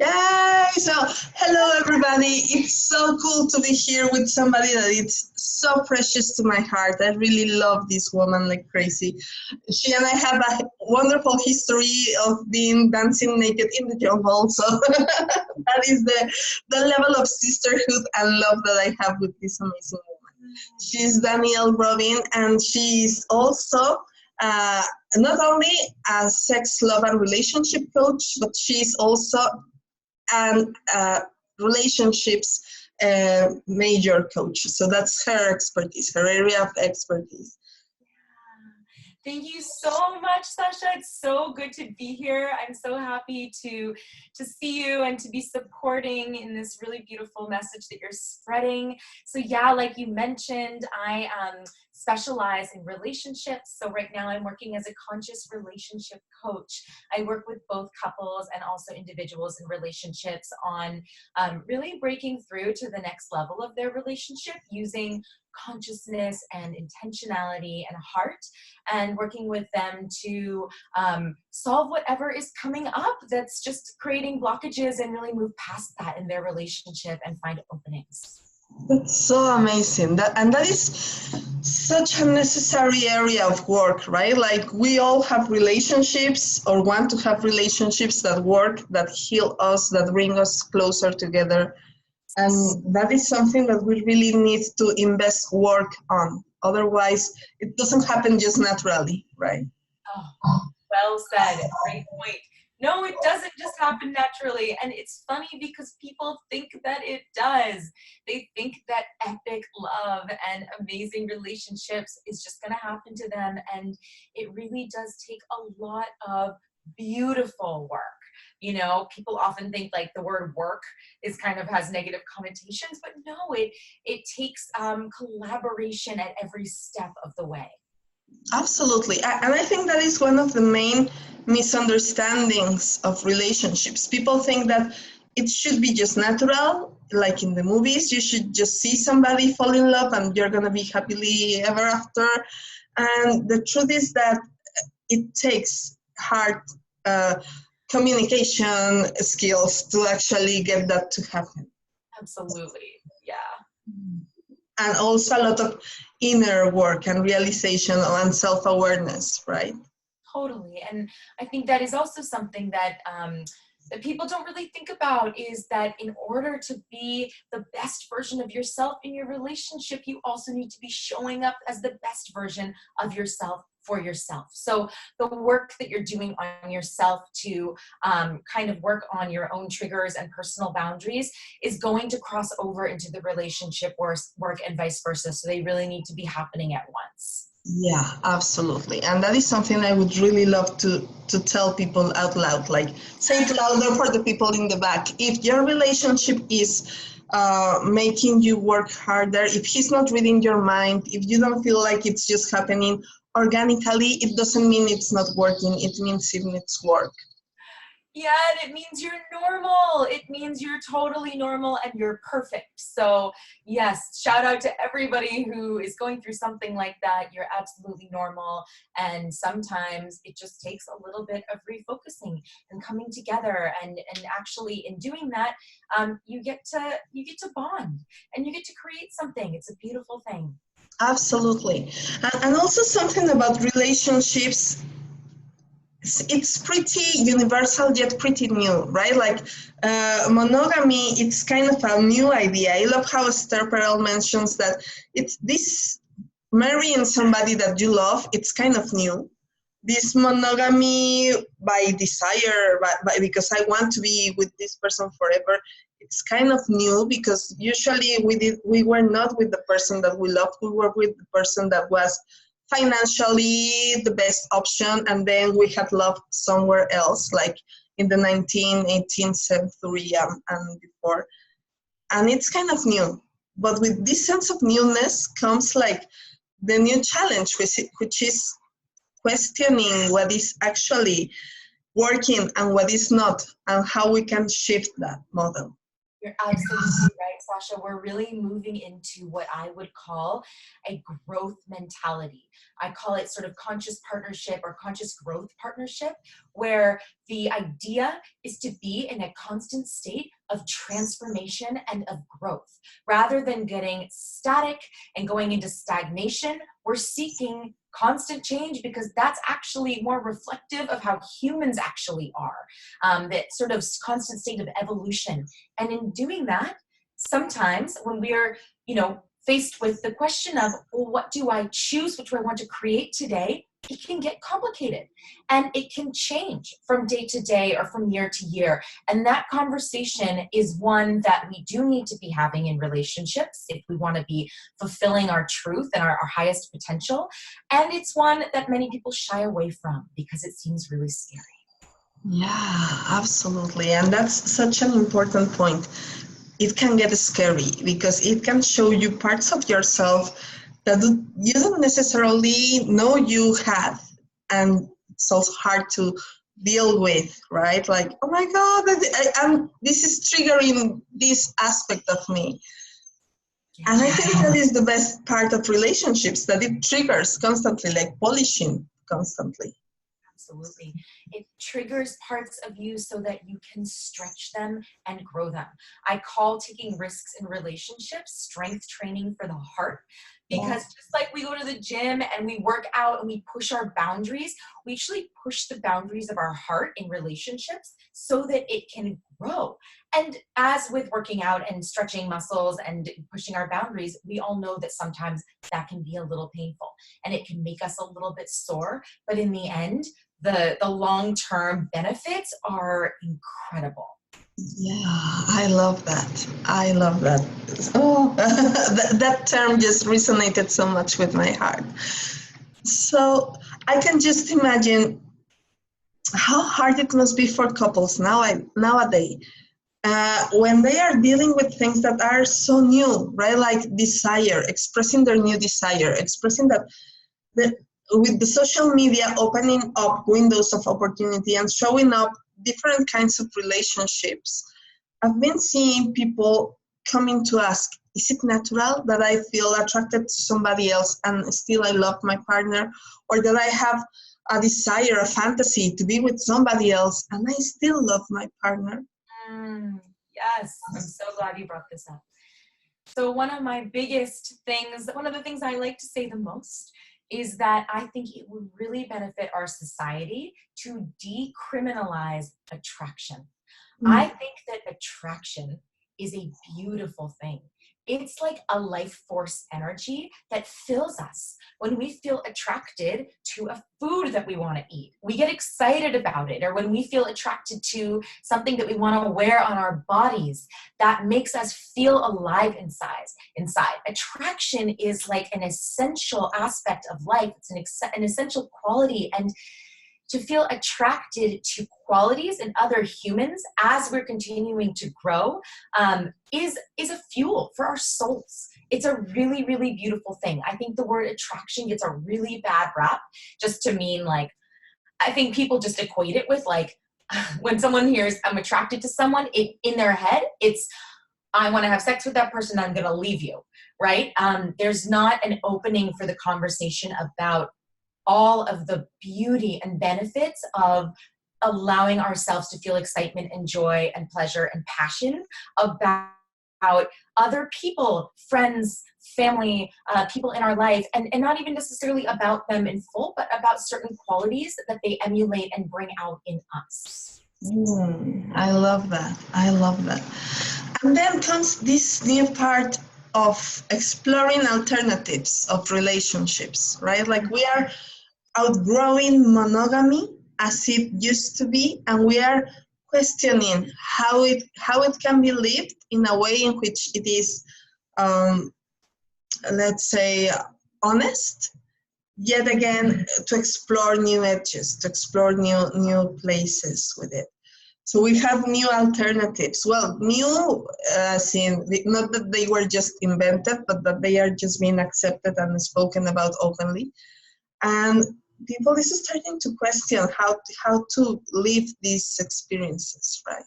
Yay! So, hello everybody. It's so cool to be here with somebody that it's so precious to my heart. I really love this woman like crazy. She and I have a wonderful history of being dancing naked in the jungle. So that is the level of sisterhood and love that I have with this amazing woman. She's Danielle Robin, and she's also not only a sex, love, and relationship coach, but she's also and relationships major coach. So that's her expertise, her area of expertise. Thank you so much, Sasha. It's so good to be here. I'm so happy to see you and to be supporting in this really beautiful message that you're spreading. So yeah, like you mentioned, I specialize in relationships. So right now I'm working as a conscious relationship coach. I work with both couples and also individuals in relationships on really breaking through to the next level of their relationship using consciousness and intentionality and heart, and working with them to solve whatever is coming up that's just creating blockages and really move past that in their relationship and find openings. That's so amazing. That is such a necessary area of work, right? Like we all have relationships or want to have relationships that work, that heal us, that bring us closer together. And that is something that we really need to invest work on. Otherwise, it doesn't happen just naturally, right? Oh, well said. Great point. No, it doesn't just happen naturally. And it's funny because people think that it does. They think that epic love and amazing relationships is just going to happen to them. And it really does take a lot of beautiful work. You know, people often think like the word work is kind of has negative connotations, but no, it takes collaboration at every step of the way. Absolutely. And I think that is one of the main misunderstandings of relationships. People think that it should be just natural, like in the movies. You should just see somebody fall in love and you're going to be happily ever after. And the truth is that it takes hard communication skills to actually get that to happen. Absolutely. Yeah. And also a lot of inner work and realization and self-awareness, right? Totally. And I think that is also something that that people don't really think about, is that in order to be the best version of yourself in your relationship, you also need to be showing up as the best version of yourself for yourself. So the work that you're doing on yourself to kind of work on your own triggers and personal boundaries is going to cross over into the relationship work and vice versa. So they really need to be happening at once. Yeah, absolutely. And that is something I would really love to tell people out loud, like say it louder for the people in the back. If your relationship is making you work harder, if he's not reading your mind, if you don't feel like it's just happening organically, it doesn't mean it's not working. It means it needs work. Yeah, and it means you're normal. It means you're totally normal and you're perfect. So yes, shout out to everybody who is going through something like that. You're absolutely normal. And sometimes it just takes a little bit of refocusing and coming together. And actually in doing that, you get to bond and you get to create something. It's a beautiful thing. Absolutely. And also something about relationships, it's pretty universal yet pretty new, right? Like monogamy, it's kind of a new idea. I love how Esther Perel mentions that it's this marrying somebody that you love, it's kind of new. This monogamy by desire, because I want to be with this person forever, it's kind of new because usually we were not with the person that we loved, we were with the person that was financially the best option, and then we had love somewhere else, like in the 18th century and before. And it's kind of new. But with this sense of newness comes like the new challenge, which is questioning what is actually working and what is not, and how we can shift that model. You're absolutely right, Sasha. We're really moving into what I would call a growth mentality. I call it sort of conscious partnership or conscious growth partnership, where the idea is to be in a constant state of transformation and of growth. Rather than getting static and going into stagnation, we're seeking constant change because that's actually more reflective of how humans actually are, that sort of constant state of evolution. And in doing that, sometimes when we are, faced with the question of, well, what do I choose? What do I want to create today? It can get complicated and it can change from day to day or from year to year. And that conversation is one that we do need to be having in relationships if we want to be fulfilling our truth and our highest potential. And it's one that many people shy away from because it seems really scary. Yeah, absolutely. And that's such an important point. It can get scary because it can show you parts of yourself that you don't necessarily know you had. And it's also hard to deal with, right? Like, oh my God, this is triggering this aspect of me. And I think that is the best part of relationships, that it triggers constantly, like polishing constantly. Absolutely. It triggers parts of you so that you can stretch them and grow them. I call taking risks in relationships strength training for the heart, because just like we go to the gym and we work out and we push our boundaries, we actually push the boundaries of our heart in relationships so that it can grow. And as with working out and stretching muscles and pushing our boundaries, we all know that sometimes that can be a little painful and it can make us a little bit sore. But in the end, the long-term benefits are incredible. Yeah, I love that. I love that. Oh, that term just resonated so much with my heart. So I can just imagine how hard it must be for couples nowadays when they are dealing with things that are so new, right? Like desire, expressing their new desire, expressing that with the social media opening up windows of opportunity and showing up different kinds of relationships. I've been seeing people coming to ask, is it natural that I feel attracted to somebody else and still I love my partner? Or that I have a desire, a fantasy to be with somebody else and I still love my partner? Yes, I'm so glad you brought this up. So one of the things I like to say the most is that I think it would really benefit our society to decriminalize attraction. I think that attraction is a beautiful thing. It's like a life force energy that fills us. When we feel attracted to a food that we want to eat, we get excited about it. Or when we feel attracted to something that we want to wear on our bodies, that makes us feel alive inside. Attraction is like an essential aspect of life. It's an essential quality. And to feel attracted to qualities in other humans as we're continuing to grow is a fuel for our souls. It's a really, really beautiful thing. I think the word attraction gets a really bad rap just to mean like, I think people just equate it with like, when someone hears I'm attracted to someone, in their head, it's, I want to have sex with that person, I'm going to leave you, right? There's not an opening for the conversation about all of the beauty and benefits of allowing ourselves to feel excitement and joy and pleasure and passion about other people, friends, family, people in our life, and not even necessarily about them in full, but about certain qualities that they emulate and bring out in us. I love that. I love that. And then comes this new part of exploring alternatives of relationships, right? Like we are outgrowing monogamy as it used to be, and we are questioning how it can be lived in a way in which it is, let's say, honest. Yet again, to explore new edges, to explore new places with it. So we have new alternatives. Well, new, not that they were just invented, but that they are just being accepted and spoken about openly. And people is starting to question how to live these experiences, right?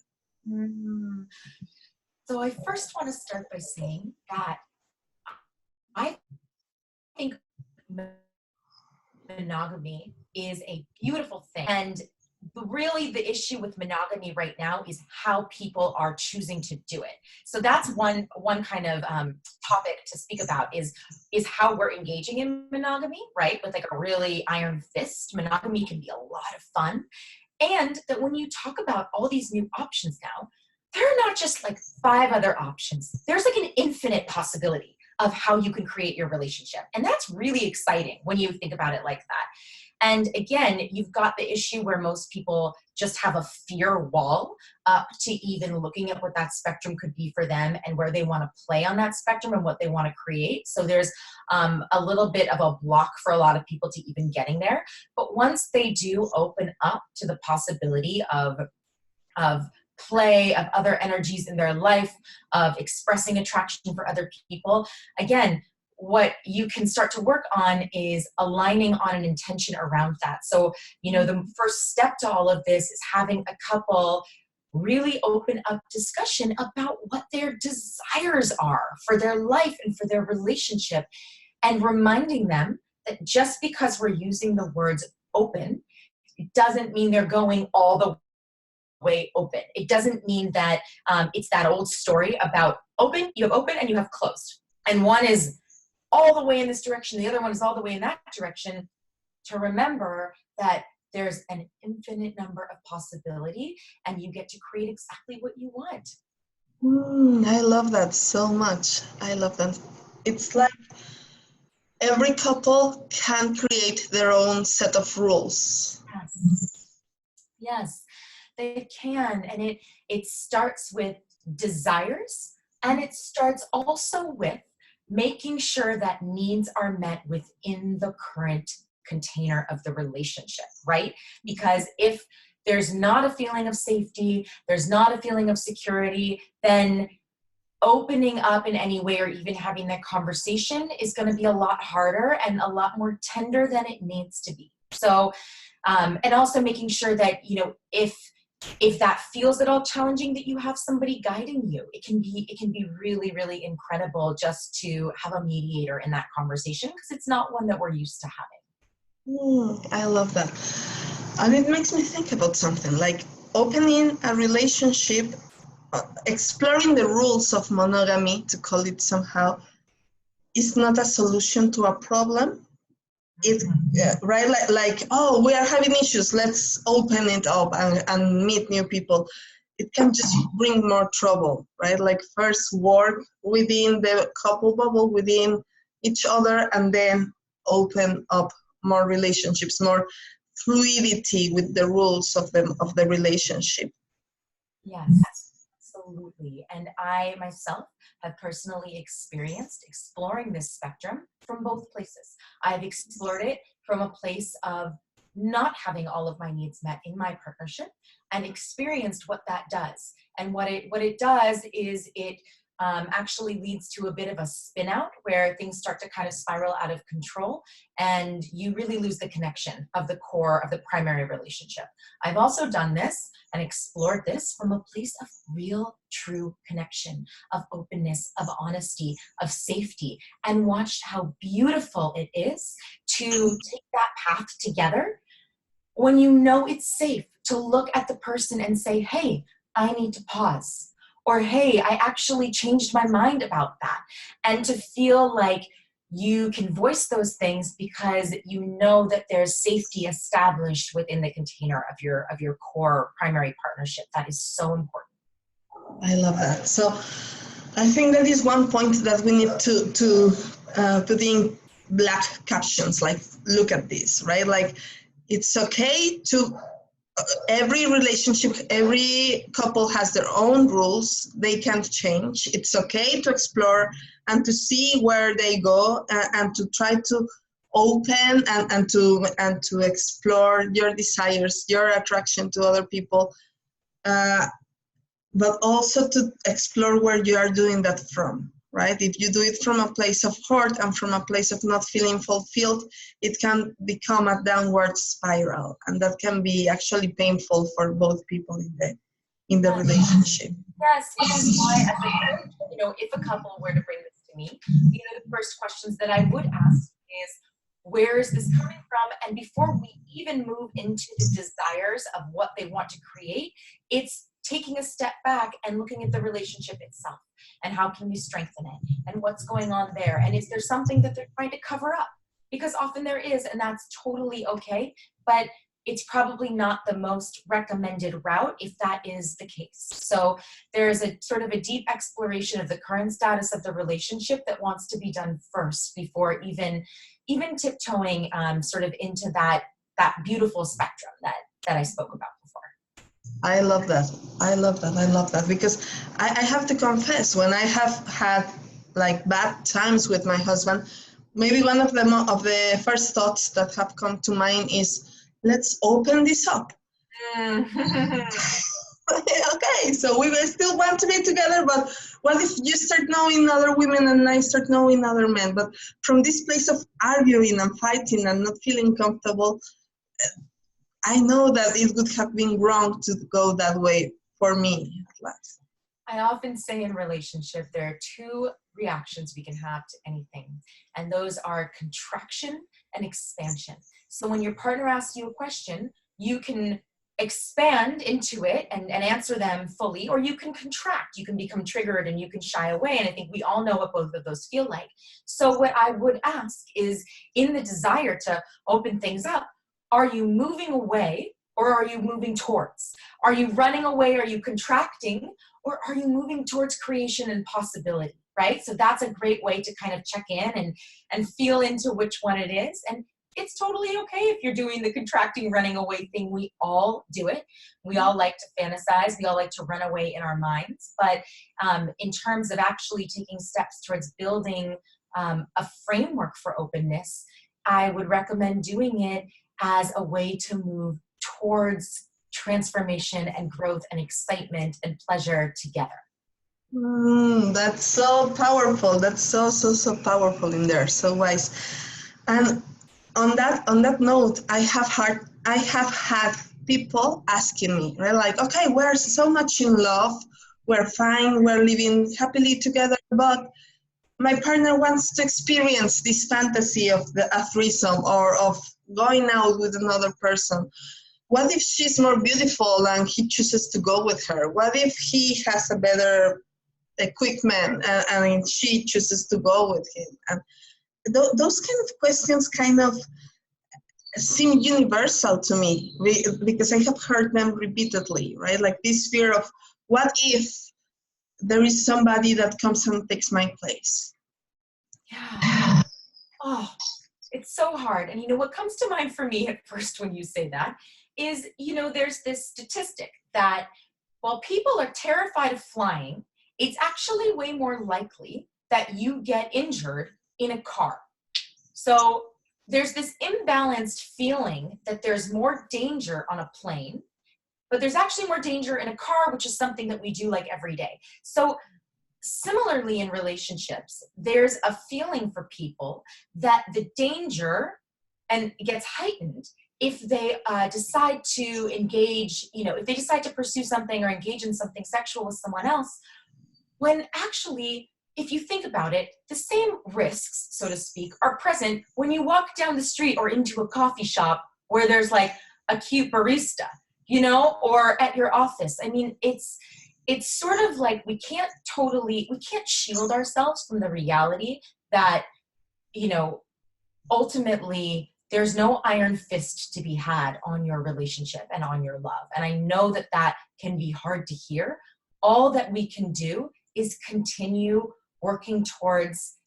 So I first want to start by saying that I think monogamy is a beautiful thing. And really the issue with monogamy right now is how people are choosing to do it. So that's one kind of topic to speak about is how we're engaging in monogamy, right? With like a really iron fist. Monogamy can be a lot of fun. And that when you talk about all these new options now, there are not just like 5 other options. There's like an infinite possibility of how you can create your relationship. And that's really exciting when you think about it like that. And again, you've got the issue where most people just have a fear wall up to even looking at what that spectrum could be for them and where they want to play on that spectrum and what they want to create. So there's a little bit of a block for a lot of people to even getting there. But once they do open up to the possibility of play, of other energies in their life, of expressing attraction for other people, again, what you can start to work on is aligning on an intention around that. So, you know, the first step to all of this is having a couple really open up discussion about what their desires are for their life and for their relationship, and reminding them that just because we're using the words open, it doesn't mean they're going all the way open. It doesn't mean that it's that old story about open, you have open and you have closed. And one is all the way in this direction, the other one is all the way in that direction. To remember that there's an infinite number of possibility and you get to create exactly what you want. I love that so much. I love that. It's like every couple can create their own set of rules. Yes, they can. And it starts with desires, and it starts also with making sure that needs are met within the current container of the relationship, right? Because if there's not a feeling of safety, there's not a feeling of security, then opening up in any way or even having that conversation is going to be a lot harder and a lot more tender than it needs to be. So, and also making sure that, you know, if that feels at all challenging, that you have somebody guiding you. It can be really, really incredible just to have a mediator in that conversation, because it's not one that we're used to having. I love that. And it makes me think about something like opening a relationship, exploring the rules of monogamy, to call it somehow, is not a solution to a problem. Right, like, oh, we are having issues, let's open it up and meet new people. It can just bring more trouble, right? Like first work within the couple bubble, within each other, and then open up more relationships, more fluidity with the rules of the relationship. Yes, absolutely. And I myself have personally experienced exploring this spectrum from both places. I've explored it from a place of not having all of my needs met in my partnership, and experienced what that does. And what it does is it actually leads to a bit of a spin out where things start to kind of spiral out of control, and you really lose the connection of the core of the primary relationship. I've also done this and explored this from a place of real, true connection, of openness, of honesty, of safety, and watched how beautiful it is to take that path together when you know it's safe to look at the person and say, hey, I need to pause. Or, hey, I actually changed my mind about that. And to feel like you can voice those things because you know that there's safety established within the container of your core primary partnership. That is so important. I love that. So I think that is one point that we need to put in black captions, like, look at this, right? Like, it's okay to every relationship, every couple has their own rules. They can't change. It's okay to explore and to see where they go, and to try to open and to explore your desires, your attraction to other people, but also to explore where you are doing that from, right? If you do it from a place of hurt and from a place of not feeling fulfilled, it can become a downward spiral, and that can be actually painful for both people in the relationship. Yes, which is why, as a coach, if a couple were to bring this to me, the first questions that I would ask is, where is this coming from? And before we even move into the desires of what they want to create, it's taking a step back and looking at the relationship itself and how can we strengthen it and what's going on there. And is there something that they're trying to cover up? Because often there is, and that's totally okay. But it's probably not the most recommended route if that is the case. So there's a sort of a deep exploration of the current status of the relationship that wants to be done first before even tiptoeing sort of into that beautiful spectrum that I spoke about before. I love that. I love that because I have to confess, when I have had like bad times with my husband, maybe one of the first thoughts that have come to mind is, let's open this up. Okay, so we will still want to be together, but what if you start knowing other women and I start knowing other men? But from this place of arguing and fighting and not feeling comfortable, I know that it would have been wrong to go that way for me at last. I often say in relationship, there are two reactions we can have to anything, and those are contraction and expansion. So when your partner asks you a question, you can expand into it and answer them fully, or you can contract. You can become triggered and you can shy away. And I think we all know what both of those feel like. So what I would ask is, in the desire to open things up, are you moving away or are you moving towards? Are you running away? Are you contracting? Or are you moving towards creation and possibility, right? So that's a great way to kind of check in and feel into which one it is. And it's totally okay if you're doing the contracting, running away thing. We all do it. We all like to fantasize. We all like to run away in our minds. But in terms of actually taking steps towards building a framework for openness, I would recommend doing it as a way to move towards transformation and growth and excitement and pleasure together. That's so powerful. That's so powerful in there. So wise. And on that note, I have had people asking me, right? Like, okay, we're so much in love, we're fine, we're living happily together, but my partner wants to experience this fantasy of a threesome or of going out with another person. What if she's more beautiful and he chooses to go with her? What if he has a better equipment and she chooses to go with him? And those kind of questions kind of seem universal to me because I have heard them repeatedly, right? Like this fear of, what if there is somebody that comes and takes my place? Yeah. Oh, it's so hard. And what comes to mind for me at first when you say that is, there's this statistic that while people are terrified of flying, it's actually way more likely that you get injured in a car. So there's this imbalanced feeling that there's more danger on a plane, but there's actually more danger in a car, which is something that we do like every day. So similarly in relationships, there's a feeling for people that the danger and gets heightened if they decide to engage, if they decide to pursue something or engage in something sexual with someone else, when actually, if you think about it, the same risks, so to speak, are present when you walk down the street or into a coffee shop where there's like a cute barista, or at your office. I mean, it's sort of like we can't shield ourselves from the reality that, ultimately there's no iron fist to be had on your relationship and on your love. And I know that that can be hard to hear. All that we can do is continue working towards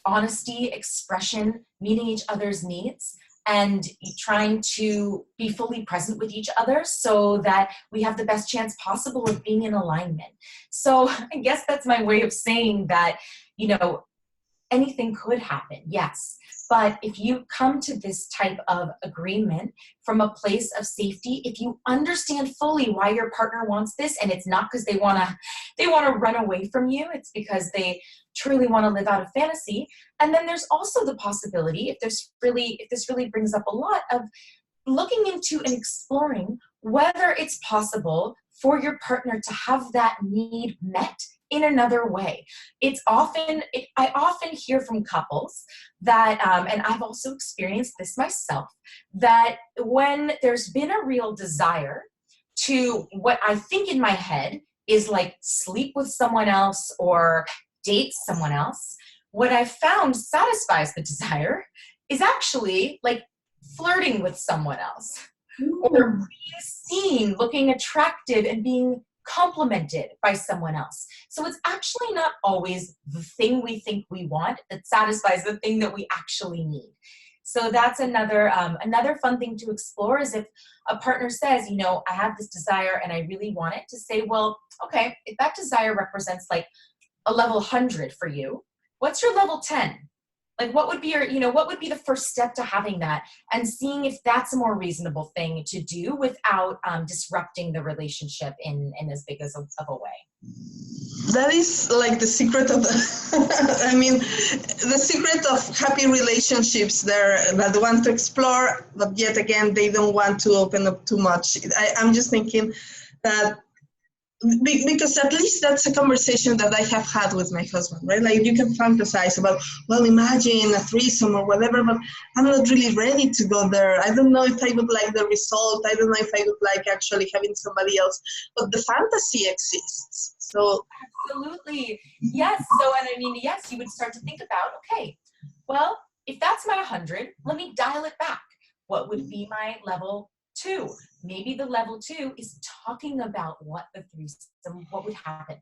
honesty, expression, meeting each other's needs, and trying to be fully present with each other so that we have the best chance possible of being in alignment. So I guess that's my way of saying that, anything could happen, yes. But if you come to this type of agreement from a place of safety, if you understand fully why your partner wants this, and it's not because they want to run away from you, it's because they truly want to live out a fantasy. And then there's also the possibility, if this really brings up a lot, of looking into and exploring whether it's possible for your partner to have that need met in another way. I often hear from couples that, and I've also experienced this myself, that when there's been a real desire to, what I think in my head is like sleep with someone else or date someone else, what I found satisfies the desire is actually like flirting with someone else, or being seen looking attractive and being complimented by someone else. So it's actually not always the thing we think we want that satisfies the thing that we actually need. So that's another fun thing to explore, is if a partner says, you know, I have this desire and I really want it, to say, well, okay, if that desire represents like a level 100 for you, what's your level 10? Like, what would be your, what would be the first step to having that, and seeing if that's a more reasonable thing to do without disrupting the relationship in as big as of a way. That is like the secret of the, I mean, the secret of happy relationships there, that want to explore, but yet again, they don't want to open up too much. I'm just thinking that, because at least that's a conversation that I have had with my husband, right? Like, you can fantasize about, well, imagine a threesome or whatever, but I'm not really ready to go there. I don't know if I would like the result. I don't know if I would like actually having somebody else, but the fantasy exists. So absolutely. Yes. So, and I mean, yes, you would start to think about, okay, well, if that's my 100, let me dial it back. What would be my level 2? Maybe the level 2 is talking about what would happen,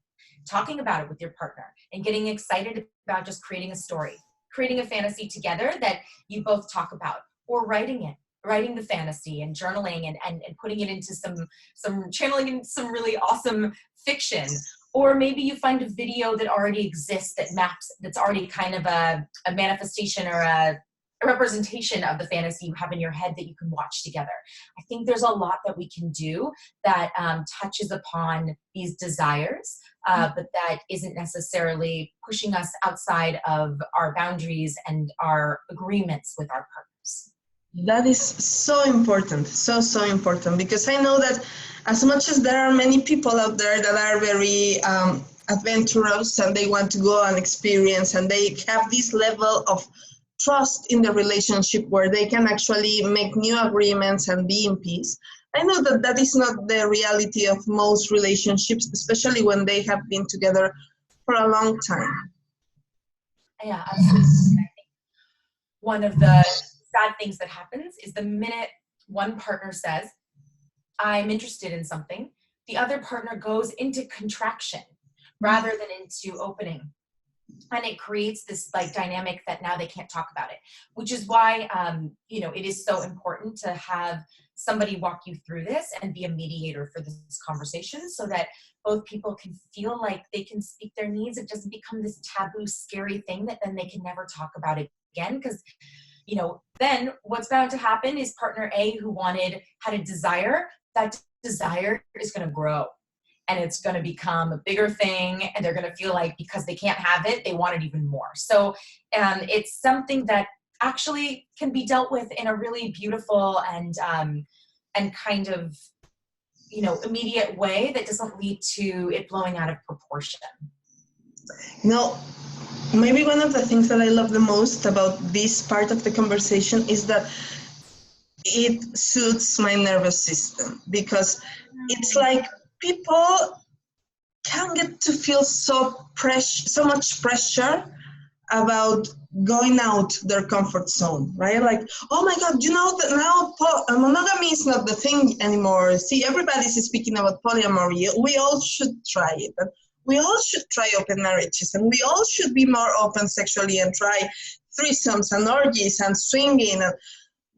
talking about it with your partner and getting excited about just creating a story, creating a fantasy together that you both talk about, or writing the fantasy and journaling and putting it into some channeling in some really awesome fiction. Or maybe you find a video that already exists that's already kind of a manifestation or a representation of the fantasy you have in your head that you can watch together. I think there's a lot that we can do that touches upon these desires, but that isn't necessarily pushing us outside of our boundaries and our agreements with our partners. that is so important, so important, because I know that as much as there are many people out there that are very adventurous and they want to go and experience, and they have this level of trust in the relationship where they can actually make new agreements and be in peace. I know that that is not the reality of most relationships, especially when they have been together for a long time. Yeah, absolutely. I think one of the sad things that happens is the minute one partner says, I'm interested in something, the other partner goes into contraction rather than into opening. And it creates this like dynamic that now they can't talk about it, which is why, it is so important to have somebody walk you through this and be a mediator for this conversation, so that both people can feel like they can speak their needs. It doesn't become this taboo, scary thing that then they can never talk about it again. Because, then what's bound to happen is partner A, who had a desire, that desire is going to grow. And it's going to become a bigger thing, and they're going to feel like because they can't have it, they want it even more. So it's something that actually can be dealt with in a really beautiful and kind of, immediate way that doesn't lead to it blowing out of proportion. Maybe one of the things that I love the most about this part of the conversation is that it suits my nervous system, because it's like people can get to feel so much pressure about going out their comfort zone, right? Like, oh my God, that now monogamy is not the thing anymore. See, everybody's speaking about polyamory. We all should try it. We all should try open marriages, and we all should be more open sexually and try threesomes and orgies and swinging.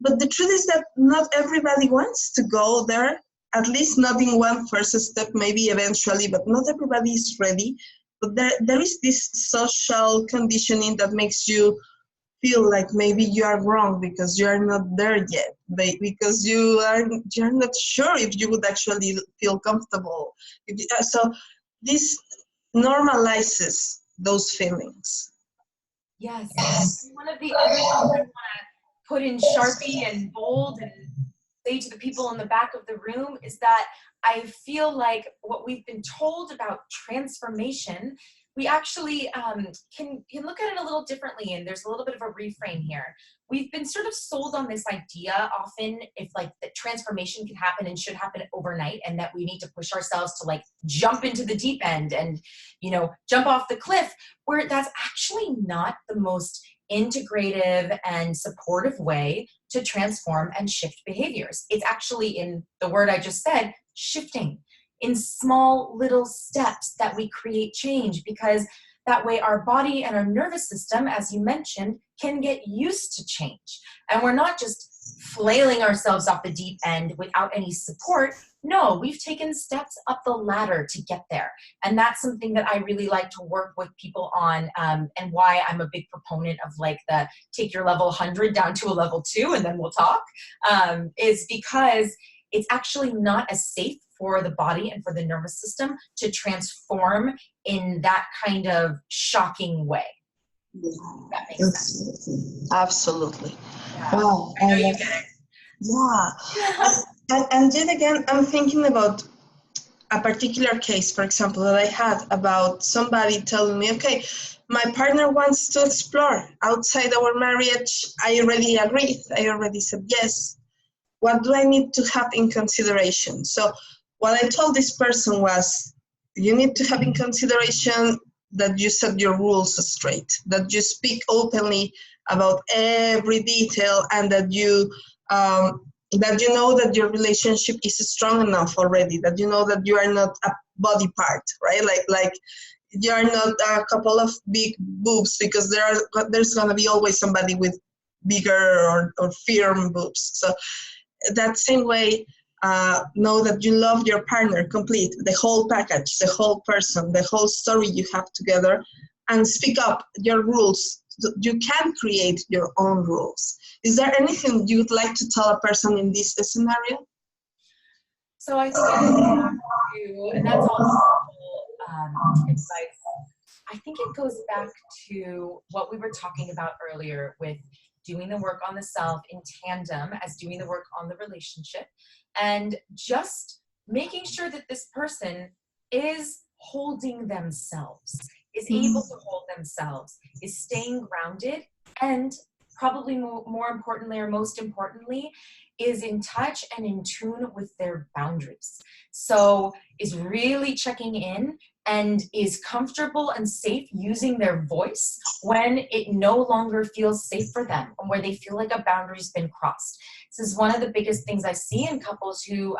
But the truth is that not everybody wants to go there, at least not in one first step, maybe eventually, but not everybody is ready. But there is this social conditioning that makes you feel like maybe you are wrong because you are not there yet, because you're not sure if you would actually feel comfortable. So this normalizes those feelings. Yes. One of the other things I want to put in Sharpie and bold and say to the people in the back of the room is that I feel like what we've been told about transformation, we actually can look at it a little differently, and there's a little bit of a reframe here. We've been sort of sold on this idea often, if like that transformation can happen and should happen overnight, and that we need to push ourselves to like jump into the deep end and, you know, jump off the cliff, where that's actually not the most integrative and supportive way to transform and shift behaviors. It's actually, in the word I just said, shifting in small little steps that we create change, because that way our body and our nervous system, as you mentioned, can get used to change. And we're not just flailing ourselves off the deep end without any support. No, we've taken steps up the ladder to get there. And that's something that I really like to work with people on, and why I'm a big proponent of like the take your level 100 down to a level 2 and then we'll talk, is because it's actually not as safe for the body and for the nervous system to transform in that kind of shocking way. That makes sense. Absolutely. Yeah. Wow. I know you get it. Yeah. And yet again, I'm thinking about a particular case, for example, that I had about somebody telling me, okay, my partner wants to explore outside our marriage. I already agreed. I already said yes. What do I need to have in consideration? So what I told this person was, you need to have in consideration that you set your rules straight, that you speak openly about every detail, and that you know that your relationship is strong enough already, that you know that you are not a body part, right? Like you are not a couple of big boobs, because there's going to be always somebody with bigger or firm boobs. So that same way, know that you love your partner complete, the whole package, the whole person, the whole story you have together, and speak up your rules. You can create your own rules. Is there anything you would like to tell a person in this scenario? So I think it goes back to, and that's all advice. I think it goes back to what we were talking about earlier with doing the work on the self in tandem as doing the work on the relationship, and just making sure that this person is holding themselves, is able to hold themselves, is staying grounded, and probably more importantly, or most importantly, is in touch and in tune with their boundaries. So is really checking in and is comfortable and safe using their voice when it no longer feels safe for them, or where they feel like a boundary's been crossed. This is one of the biggest things I see in couples who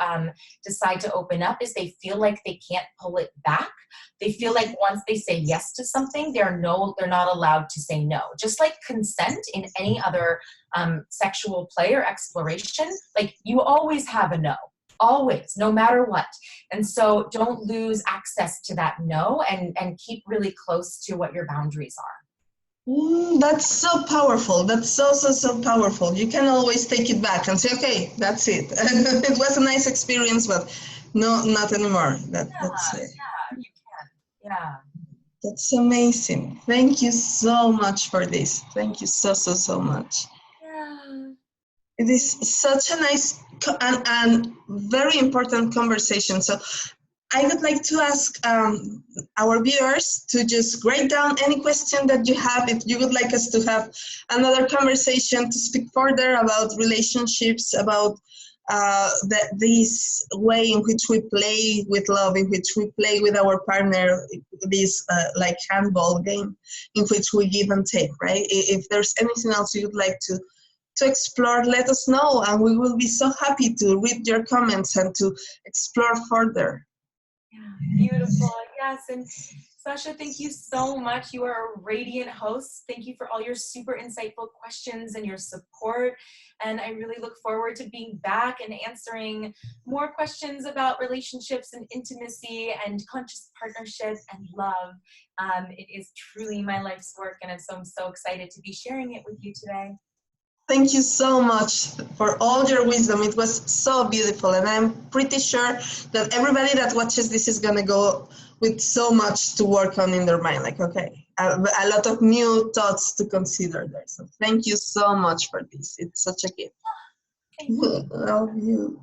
decide to open up, is they feel like they can't pull it back. They feel like once they say yes to something, they're not allowed to say no. Just like consent in any other sexual play or exploration, like you always have a no. Always, no matter what. And so don't lose access to that no, and keep really close to what your boundaries are. That's so powerful. That's so powerful. You can always take it back and say, okay, that's it. It was a nice experience, but no, not anymore. That's it. Yeah, you can. Yeah. That's amazing. Thank you so much for this. Thank you so much. Yeah. It is such a nice and very important conversation. So I would like to ask our viewers to just write down any question that you have. If you would like us to have another conversation to speak further about relationships, about this way in which we play with love, in which we play with our partner, this like handball game in which we give and take, right? If there's anything else you would like to explore, let us know, and we will be so happy to read your comments and to explore further. Yeah, beautiful. Yes, and Sasha, thank you so much. You are a radiant host. Thank you for all your super insightful questions and your support. And I really look forward to being back and answering more questions about relationships and intimacy and conscious partnership and love. It is truly my life's work, and I'm so excited to be sharing it with you today. Thank you so much for all your wisdom. It was so beautiful, and I'm pretty sure that everybody that watches this is going to go with so much to work on in their mind. Like, okay, a lot of new thoughts to consider there. So thank you so much for this. It's such a gift. Love you.